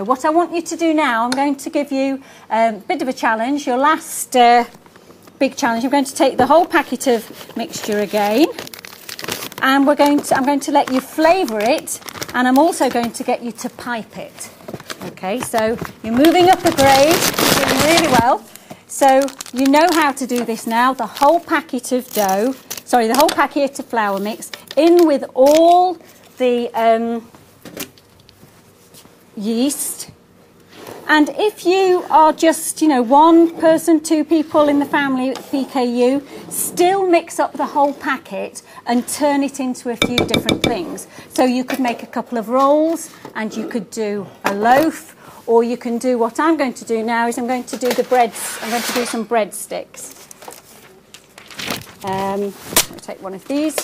mixture. What I want you to do now, I'm going to give you a bit of a challenge, your last big challenge. I'm going to take the whole packet of mixture again, and I'm going to let you flavour it, and I'm also going to get you to pipe it. Okay, so you're moving up a grade, you're doing really well. So you know how to do this now. The whole packet of the whole packet of flour mix in with all the yeast. And if you are just, one person, two people in the family at PKU, still mix up the whole packet and turn it into a few different things. So you could make a couple of rolls, and you could do a loaf, or you can do what I'm going to do now is I'm going to do the breads. I'm going to do some breadsticks. I'll take one of these.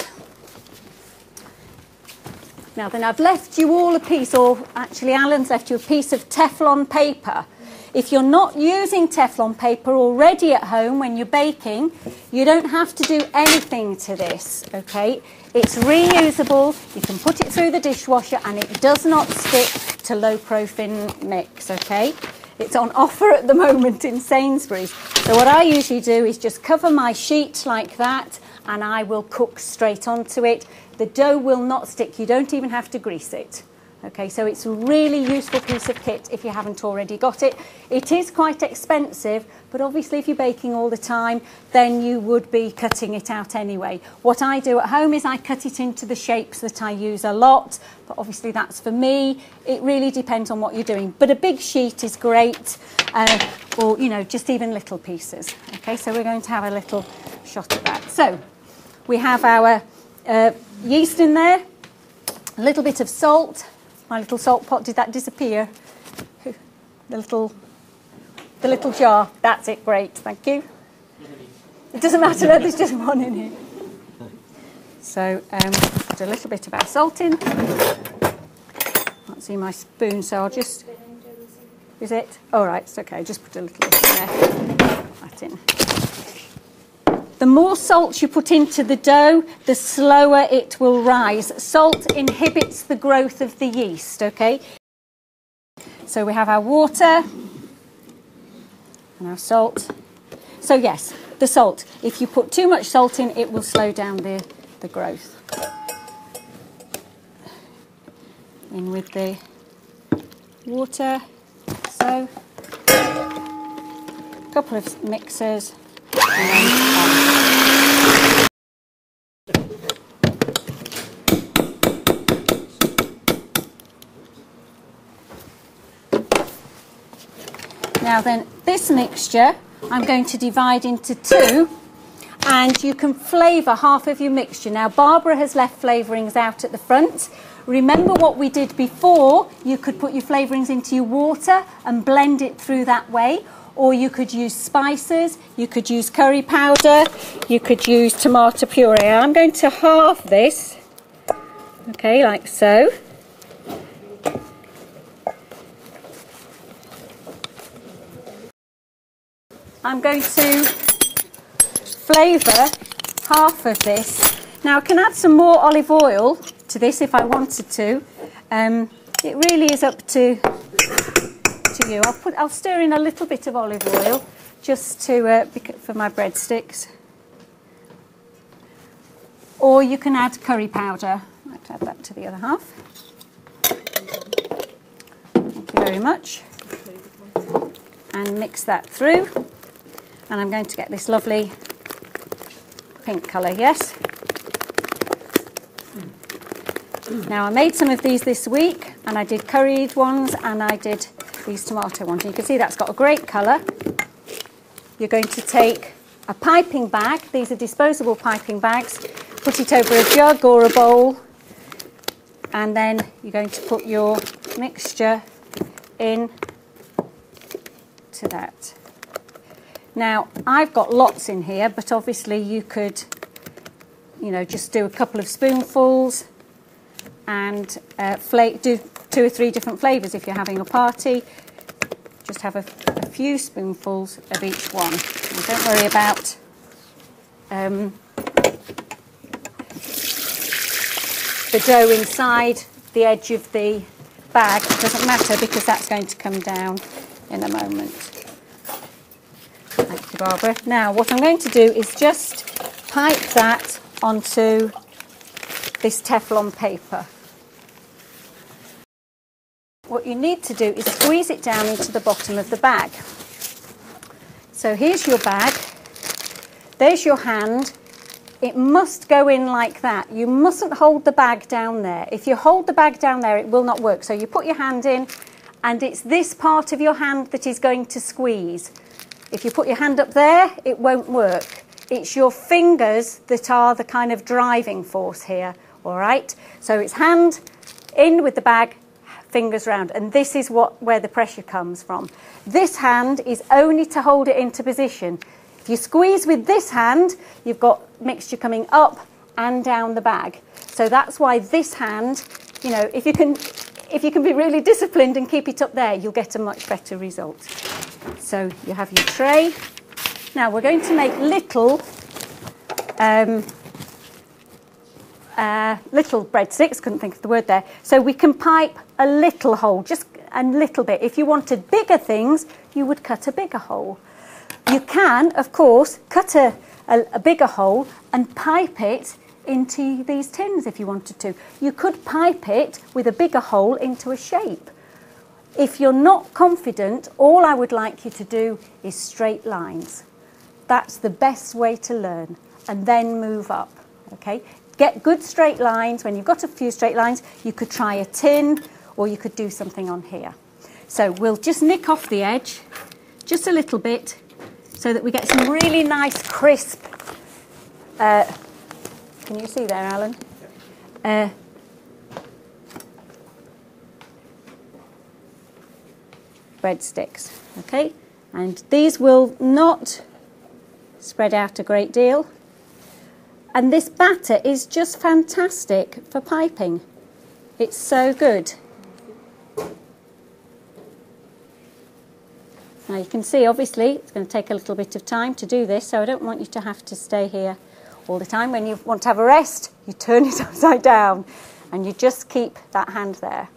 Now then, I've left you all a piece, or actually Alan's left you a piece of Teflon paper. If you're not using Teflon paper already at home when you're baking, you don't have to do anything to this, okay? It's reusable, you can put it through the dishwasher, and it does not stick to low-profile mix, okay? It's on offer at the moment in Sainsbury's. So what I usually do is just cover my sheet like that, and I will cook straight onto it. The dough will not stick. You don't even have to grease it. Okay, so it's a really useful piece of kit if you haven't already got it. It is quite expensive, but obviously if you're baking all the time, then you would be cutting it out anyway. What I do at home is I cut it into the shapes that I use a lot, but obviously that's for me. It really depends on what you're doing. But a big sheet is great, or, just even little pieces. Okay, so we're going to have a little shot at that. So we have our yeast in there, a little bit of salt. My little salt pot, did that disappear? The little jar. That's it, great, thank you. It doesn't matter, no, there's just one in here. So put a little bit of our salt in. Can't see my spoon, so I'll just... Is it? All right, it's okay, just put a little bit in there. That in. The more salt you put into the dough, the slower it will rise. Salt inhibits the growth of the yeast, okay? So we have our water and our salt. So yes, the salt. If you put too much salt in, it will slow down the growth. In with the water. So, a couple of mixers. Now then, this mixture I'm going to divide into two, and you can flavour half of your mixture. Now Barbara has left flavourings out at the front. Remember what we did before, you could put your flavourings into your water and blend it through that way. Or you could use spices, you could use curry powder, you could use tomato puree. I'm going to halve this, okay, like so. I'm going to flavour half of this. Now I can add some more olive oil to this if I wanted to. It really is up to you. I'll stir in a little bit of olive oil just to for my breadsticks. Or you can add curry powder. I'd like to add that to the other half. Thank you very much. And mix that through. And I'm going to get this lovely pink colour, yes? Now I made some of these this week, and I did curried ones and I did these tomato ones. And you can see that's got a great colour. You're going to take a piping bag, these are disposable piping bags, put it over a jug or a bowl, and then you're going to put your mixture in to that. Now I've got lots in here, but obviously you could, just do a couple of spoonfuls and do 2 or 3 different flavours if you're having a party. Just have a few spoonfuls of each one. And don't worry about the dough inside the edge of the bag, it doesn't matter because that's going to come down in a moment. Thank you, Barbara. Now what I'm going to do is just pipe that onto this Teflon paper. What you need to do is squeeze it down into the bottom of the bag. So here's your bag, there's your hand. It must go in like that. You mustn't hold the bag down there. If you hold the bag down there, it will not work. So you put your hand in, and it's this part of your hand that is going to squeeze. If you put your hand up there, it won't work. It's your fingers that are the kind of driving force here, all right? So it's hand in with the bag, fingers round, and this is where the pressure comes from. This hand is only to hold it into position. If you squeeze with this hand, you've got mixture coming up and down the bag. So that's why this hand, you know, if you can be really disciplined and keep it up there, you'll get a much better result. So you have your tray. Now we're going to make little breadsticks, couldn't think of the word there. So we can pipe a little hole, just a little bit. If you wanted bigger things, you would cut a bigger hole. You can, of course, cut a bigger hole and pipe it into these tins if you wanted to. You could pipe it with a bigger hole into a shape. If you're not confident, all I would like you to do is straight lines. That's the best way to learn, and then move up, okay? Get good straight lines. When you've got a few straight lines, you could try a tin, or you could do something on here. So we'll just nick off the edge, just a little bit, so that we get some really nice crisp, can you see there, Alan? Breadsticks, okay? And these will not spread out a great deal. And this batter is just fantastic for piping. It's so good. Now you can see, obviously, it's going to take a little bit of time to do this, so I don't want you to have to stay here all the time. When you want to have a rest, you turn it upside down and you just keep that hand there.